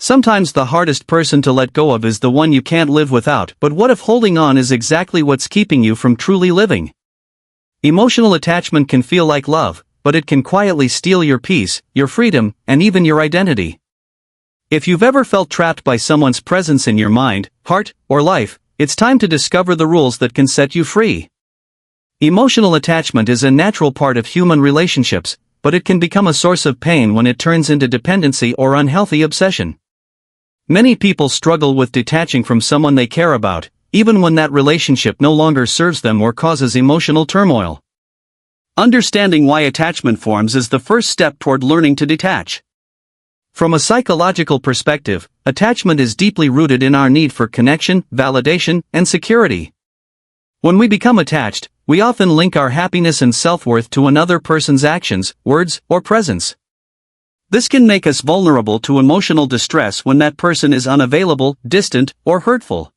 Sometimes the hardest person to let go of is the one you can't live without, but what if holding on is exactly what's keeping you from truly living? Emotional attachment can feel like love, but it can quietly steal your peace, your freedom, and even your identity. If you've ever felt trapped by someone's presence in your mind, heart, or life, it's time to discover the rules that can set you free. Emotional attachment is a natural part of human relationships, but it can become a source of pain when it turns into dependency or unhealthy obsession. Many people struggle with detaching from someone they care about, even when that relationship no longer serves them or causes emotional turmoil. Understanding why attachment forms is the first step toward learning to detach. From a psychological perspective, attachment is deeply rooted in our need for connection, validation, and security. When we become attached, we often link our happiness and self-worth to another person's actions, words, or presence. This can make us vulnerable to emotional distress when that person is unavailable, distant, or hurtful.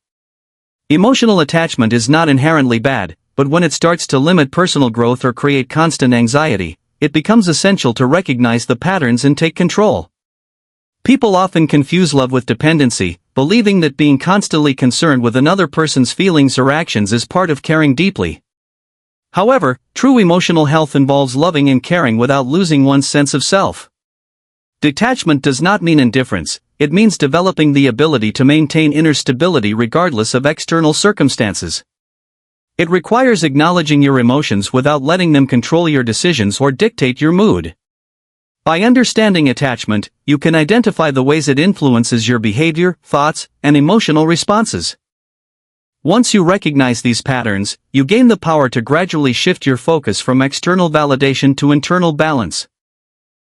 Emotional attachment is not inherently bad, but when it starts to limit personal growth or create constant anxiety, it becomes essential to recognize the patterns and take control. People often confuse love with dependency, believing that being constantly concerned with another person's feelings or actions is part of caring deeply. However, true emotional health involves loving and caring without losing one's sense of self. Detachment does not mean indifference, it means developing the ability to maintain inner stability regardless of external circumstances. It requires acknowledging your emotions without letting them control your decisions or dictate your mood. By understanding attachment, you can identify the ways it influences your behavior, thoughts, and emotional responses. Once you recognize these patterns, you gain the power to gradually shift your focus from external validation to internal balance.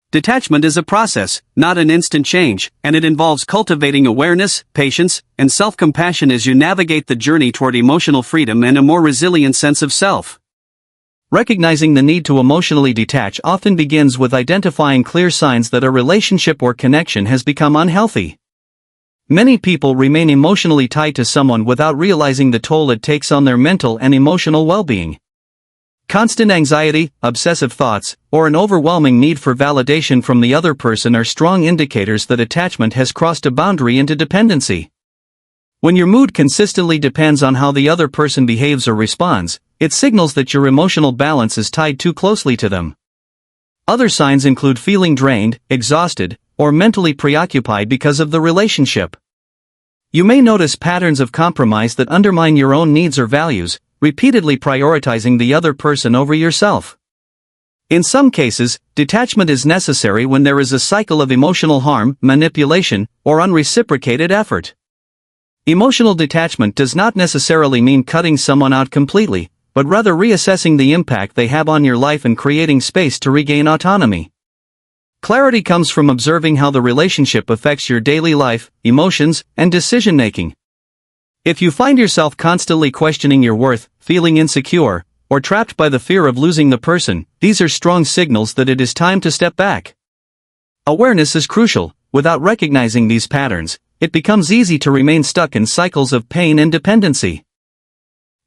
Detachment is a process, not an instant change, and it involves cultivating awareness, patience, and self-compassion as you navigate the journey toward emotional freedom and a more resilient sense of self. Recognizing the need to emotionally detach often begins with identifying clear signs that a relationship or connection has become unhealthy. Many people remain emotionally tied to someone without realizing the toll it takes on their mental and emotional well-being. Constant anxiety, obsessive thoughts, or an overwhelming need for validation from the other person are strong indicators that attachment has crossed a boundary into dependency. When your mood consistently depends on how the other person behaves or responds, it signals that your emotional balance is tied too closely to them. Other signs include feeling drained, exhausted, or mentally preoccupied because of the relationship. You may notice patterns of compromise that undermine your own needs or values, repeatedly prioritizing the other person over yourself. In some cases, detachment is necessary when there is a cycle of emotional harm, manipulation, or unreciprocated effort. Emotional detachment does not necessarily mean cutting someone out completely, but rather reassessing the impact they have on your life and creating space to regain autonomy. Clarity comes from observing how the relationship affects your daily life, emotions, and decision-making. If you find yourself constantly questioning your worth, feeling insecure, or trapped by the fear of losing the person, these are strong signals that it is time to step back. Awareness is crucial. Without recognizing these patterns, it becomes easy to remain stuck in cycles of pain and dependency.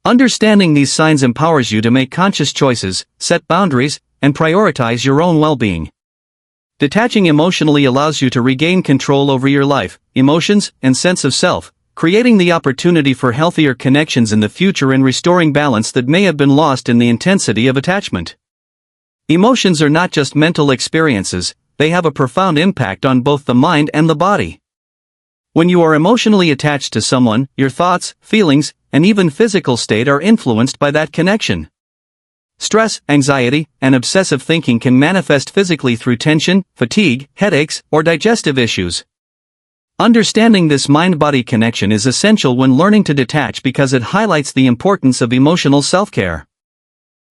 Understanding these signs empowers you to make conscious choices, set boundaries, and prioritize your own well-being. Detaching emotionally allows you to regain control over your life, emotions, and sense of self, creating the opportunity for healthier connections in the future and restoring balance that may have been lost in the intensity of attachment. Emotions are not just mental experiences, they have a profound impact on both the mind and the body. When you are emotionally attached to someone, your thoughts, feelings, and even physical state are influenced by that connection. Stress, anxiety, and obsessive thinking can manifest physically through tension, fatigue, headaches, or digestive issues. Understanding this mind-body connection is essential when learning to detach because it highlights the importance of emotional self-care.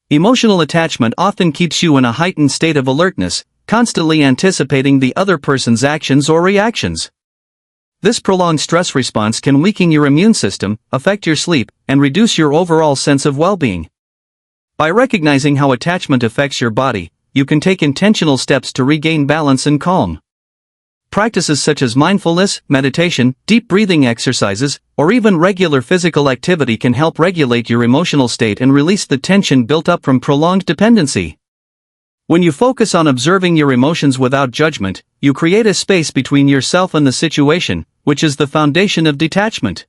Emotional attachment often keeps you in a heightened state of alertness, constantly anticipating the other person's actions or reactions. This prolonged stress response can weaken your immune system, affect your sleep, and reduce your overall sense of well-being. By recognizing how attachment affects your body, you can take intentional steps to regain balance and calm. Practices such as mindfulness, meditation, deep breathing exercises, or even regular physical activity can help regulate your emotional state and release the tension built up from prolonged dependency. When you focus on observing your emotions without judgment, you create a space between yourself and the situation, which is the foundation of detachment.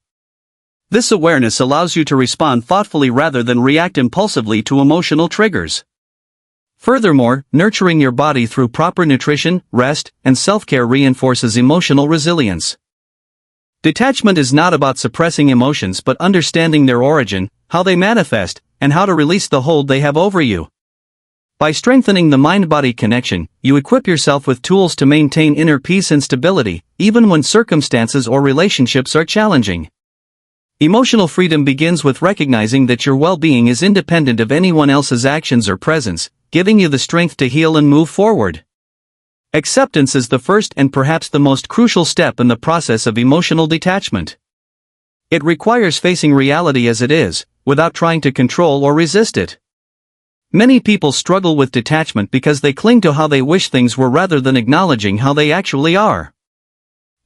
This awareness allows you to respond thoughtfully rather than react impulsively to emotional triggers. Furthermore, nurturing your body through proper nutrition, rest, and self-care reinforces emotional resilience. Detachment is not about suppressing emotions but understanding their origin, how they manifest, and how to release the hold they have over you. By strengthening the mind-body connection, you equip yourself with tools to maintain inner peace and stability, even when circumstances or relationships are challenging. Emotional freedom begins with recognizing that your well-being is independent of anyone else's actions or presence, giving you the strength to heal and move forward. Acceptance is the first and perhaps the most crucial step in the process of emotional detachment. It requires facing reality as it is, without trying to control or resist it. Many people struggle with detachment because they cling to how they wish things were rather than acknowledging how they actually are.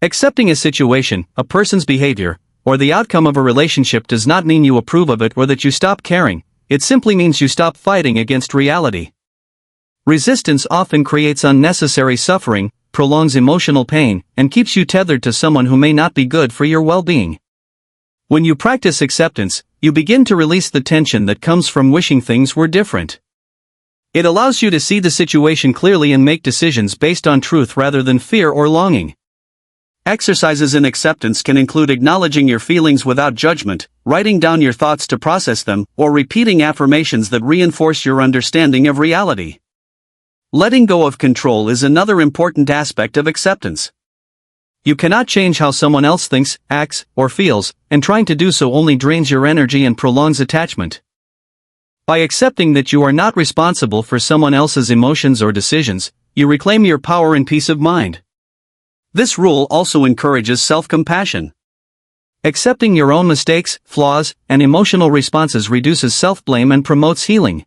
Accepting a situation, a person's behavior, or the outcome of a relationship does not mean you approve of it or that you stop caring, it simply means you stop fighting against reality. Resistance often creates unnecessary suffering, prolongs emotional pain, and keeps you tethered to someone who may not be good for your well-being. When you practice acceptance, you begin to release the tension that comes from wishing things were different. It allows you to see the situation clearly and make decisions based on truth rather than fear or longing. Exercises in acceptance can include acknowledging your feelings without judgment, writing down your thoughts to process them, or repeating affirmations that reinforce your understanding of reality. Letting go of control is another important aspect of acceptance. You cannot change how someone else thinks, acts, or feels, and trying to do so only drains your energy and prolongs attachment. By accepting that you are not responsible for someone else's emotions or decisions, you reclaim your power and peace of mind. This rule also encourages self-compassion. Accepting your own mistakes, flaws, and emotional responses reduces self-blame and promotes healing.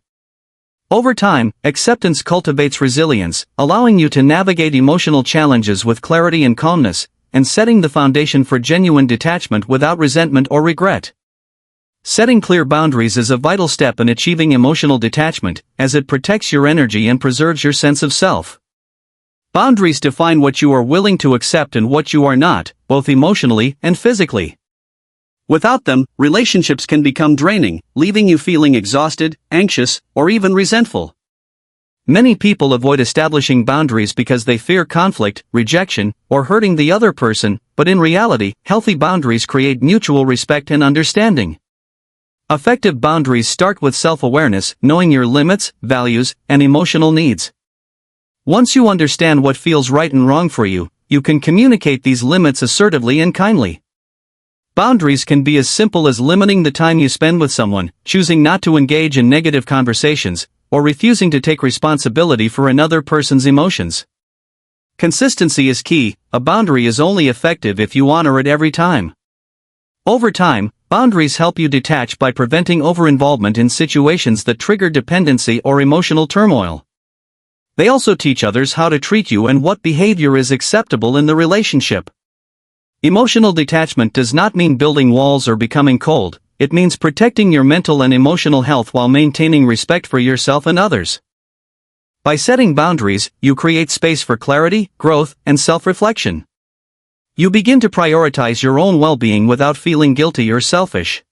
Over time, acceptance cultivates resilience, allowing you to navigate emotional challenges with clarity and calmness, and setting the foundation for genuine detachment without resentment or regret. Setting clear boundaries is a vital step in achieving emotional detachment, as it protects your energy and preserves your sense of self. Boundaries define what you are willing to accept and what you are not, both emotionally and physically. Without them, relationships can become draining, leaving you feeling exhausted, anxious, or even resentful. Many people avoid establishing boundaries because they fear conflict, rejection, or hurting the other person, but in reality, healthy boundaries create mutual respect and understanding. Effective boundaries start with self-awareness, knowing your limits, values, and emotional needs. Once you understand what feels right and wrong for you, you can communicate these limits assertively and kindly. Boundaries can be as simple as limiting the time you spend with someone, choosing not to engage in negative conversations, or refusing to take responsibility for another person's emotions. Consistency is key. A boundary is only effective if you honor it every time. Over time, boundaries help you detach by preventing over-involvement in situations that trigger dependency or emotional turmoil. They also teach others how to treat you and what behavior is acceptable in the relationship. Emotional detachment does not mean building walls or becoming cold, it means protecting your mental and emotional health while maintaining respect for yourself and others. By setting boundaries, you create space for clarity, growth, and self-reflection. You begin to prioritize your own well-being without feeling guilty or selfish.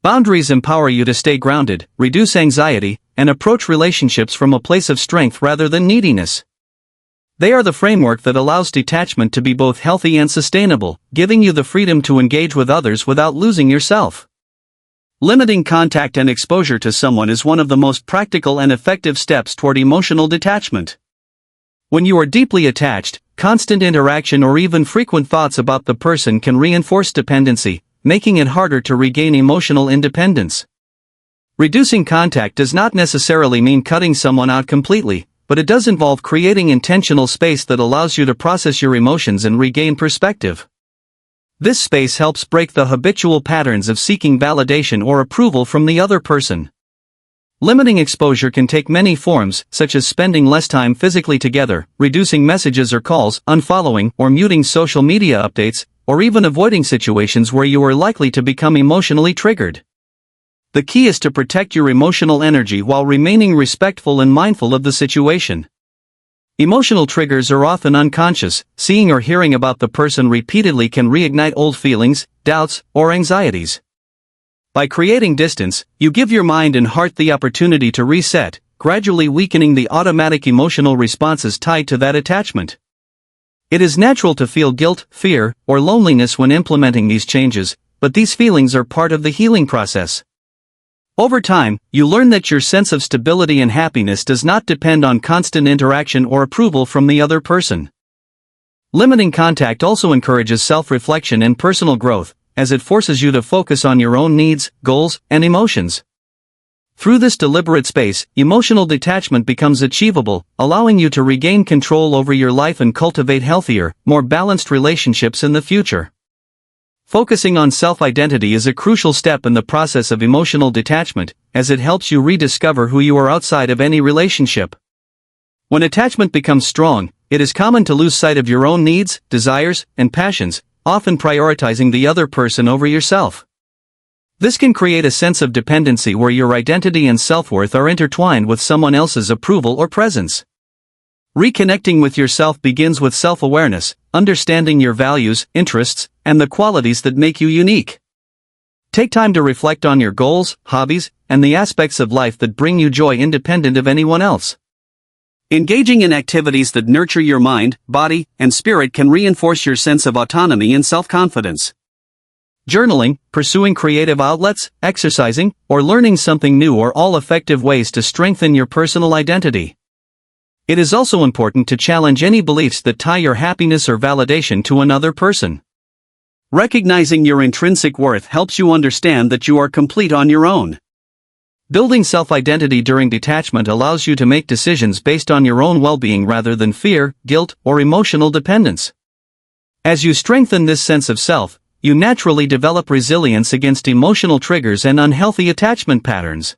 Boundaries empower you to stay grounded, reduce anxiety, and approach relationships from a place of strength rather than neediness. They are the framework that allows detachment to be both healthy and sustainable, giving you the freedom to engage with others without losing yourself. Limiting contact and exposure to someone is one of the most practical and effective steps toward emotional detachment. When you are deeply attached, constant interaction or even frequent thoughts about the person can reinforce dependency, making it harder to regain emotional independence. Reducing contact does not necessarily mean cutting someone out completely, but it does involve creating intentional space that allows you to process your emotions and regain perspective. This space helps break the habitual patterns of seeking validation or approval from the other person. Limiting exposure can take many forms, such as spending less time physically together, reducing messages or calls, unfollowing or muting social media updates, or even avoiding situations where you are likely to become emotionally triggered. The key is to protect your emotional energy while remaining respectful and mindful of the situation. Emotional triggers are often unconscious. Seeing or hearing about the person repeatedly can reignite old feelings, doubts, or anxieties. By creating distance, you give your mind and heart the opportunity to reset, gradually weakening the automatic emotional responses tied to that attachment. It is natural to feel guilt, fear, or loneliness when implementing these changes, but these feelings are part of the healing process. Over time, you learn that your sense of stability and happiness does not depend on constant interaction or approval from the other person. Limiting contact also encourages self-reflection and personal growth, as it forces you to focus on your own needs, goals, and emotions. Through this deliberate space, emotional detachment becomes achievable, allowing you to regain control over your life and cultivate healthier, more balanced relationships in the future. Focusing on self-identity is a crucial step in the process of emotional detachment, as it helps you rediscover who you are outside of any relationship. When attachment becomes strong, it is common to lose sight of your own needs, desires, and passions, often prioritizing the other person over yourself. This can create a sense of dependency where your identity and self-worth are intertwined with someone else's approval or presence. Reconnecting with yourself begins with self-awareness, understanding your values, interests, and the qualities that make you unique. Take time to reflect on your goals, hobbies, and the aspects of life that bring you joy independent of anyone else. Engaging in activities that nurture your mind, body, and spirit can reinforce your sense of autonomy and self-confidence. Journaling, pursuing creative outlets, exercising, or learning something new are all effective ways to strengthen your personal identity. It is also important to challenge any beliefs that tie your happiness or validation to another person. Recognizing your intrinsic worth helps you understand that you are complete on your own. Building self-identity during detachment allows you to make decisions based on your own well-being rather than fear, guilt, or emotional dependence. As you strengthen this sense of self, you naturally develop resilience against emotional triggers and unhealthy attachment patterns.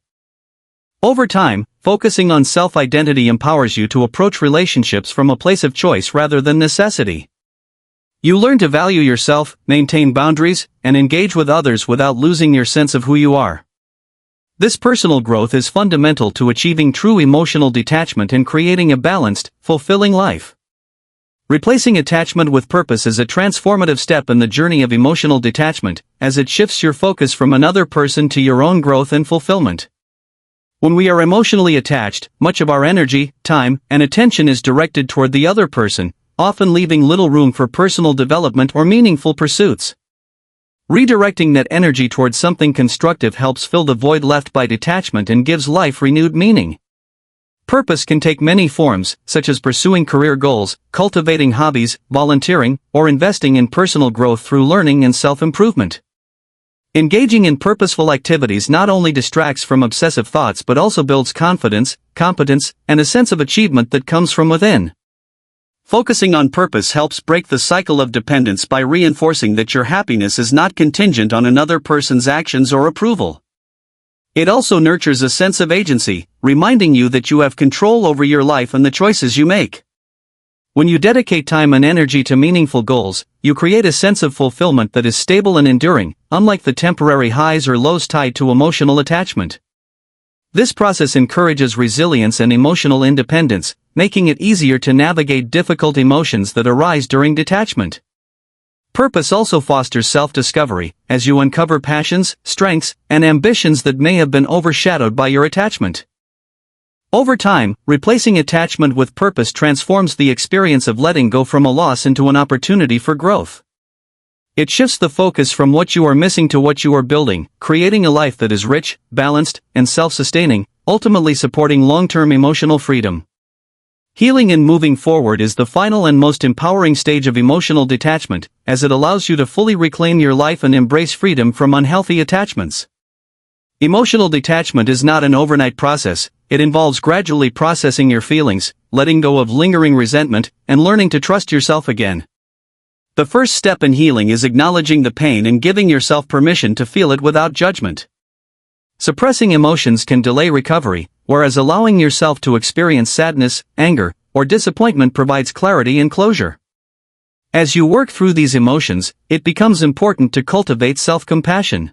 Over time, focusing on self-identity empowers you to approach relationships from a place of choice rather than necessity. You learn to value yourself, maintain boundaries, and engage with others without losing your sense of who you are. This personal growth is fundamental to achieving true emotional detachment and creating a balanced, fulfilling life. Replacing attachment with purpose is a transformative step in the journey of emotional detachment, as it shifts your focus from another person to your own growth and fulfillment. When we are emotionally attached, much of our energy, time, and attention is directed toward the other person, often leaving little room for personal development or meaningful pursuits. Redirecting that energy towards something constructive helps fill the void left by detachment and gives life renewed meaning. Purpose can take many forms, such as pursuing career goals, cultivating hobbies, volunteering, or investing in personal growth through learning and self-improvement. Engaging in purposeful activities not only distracts from obsessive thoughts but also builds confidence, competence, and a sense of achievement that comes from within. Focusing on purpose helps break the cycle of dependence by reinforcing that your happiness is not contingent on another person's actions or approval. It also nurtures a sense of agency, reminding you that you have control over your life and the choices you make. When you dedicate time and energy to meaningful goals, you create a sense of fulfillment that is stable and enduring, unlike the temporary highs or lows tied to emotional attachment. This process encourages resilience and emotional independence, making it easier to navigate difficult emotions that arise during detachment. Purpose also fosters self-discovery, as you uncover passions, strengths, and ambitions that may have been overshadowed by your attachment. Over time, replacing attachment with purpose transforms the experience of letting go from a loss into an opportunity for growth. It shifts the focus from what you are missing to what you are building, creating a life that is rich, balanced, and self-sustaining, ultimately supporting long-term emotional freedom. Healing and moving forward is the final and most empowering stage of emotional detachment, as it allows you to fully reclaim your life and embrace freedom from unhealthy attachments. Emotional detachment is not an overnight process. It involves gradually processing your feelings, letting go of lingering resentment, and learning to trust yourself again. The first step in healing is acknowledging the pain and giving yourself permission to feel it without judgment. Suppressing emotions can delay recovery, whereas allowing yourself to experience sadness, anger, or disappointment provides clarity and closure. As you work through these emotions, it becomes important to cultivate self-compassion.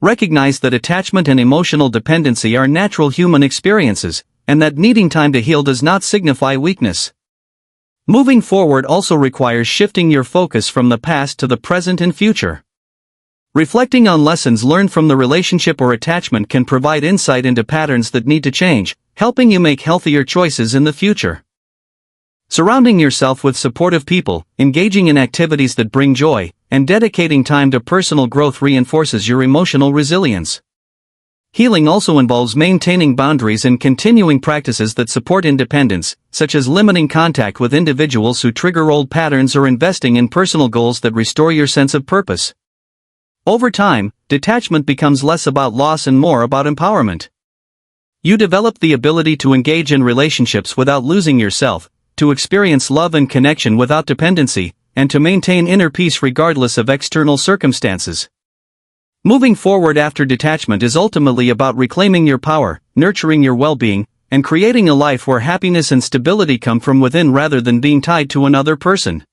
Recognize that attachment and emotional dependency are natural human experiences, and that needing time to heal does not signify weakness. Moving forward also requires shifting your focus from the past to the present and future. Reflecting on lessons learned from the relationship or attachment can provide insight into patterns that need to change, helping you make healthier choices in the future. Surrounding yourself with supportive people, engaging in activities that bring joy, and dedicating time to personal growth reinforces your emotional resilience. Healing also involves maintaining boundaries and continuing practices that support independence, such as limiting contact with individuals who trigger old patterns or investing in personal goals that restore your sense of purpose. Over time, detachment becomes less about loss and more about empowerment. You develop the ability to engage in relationships without losing yourself, to experience love and connection without dependency, and to maintain inner peace regardless of external circumstances. Moving forward after detachment is ultimately about reclaiming your power, nurturing your well-being, and creating a life where happiness and stability come from within rather than being tied to another person.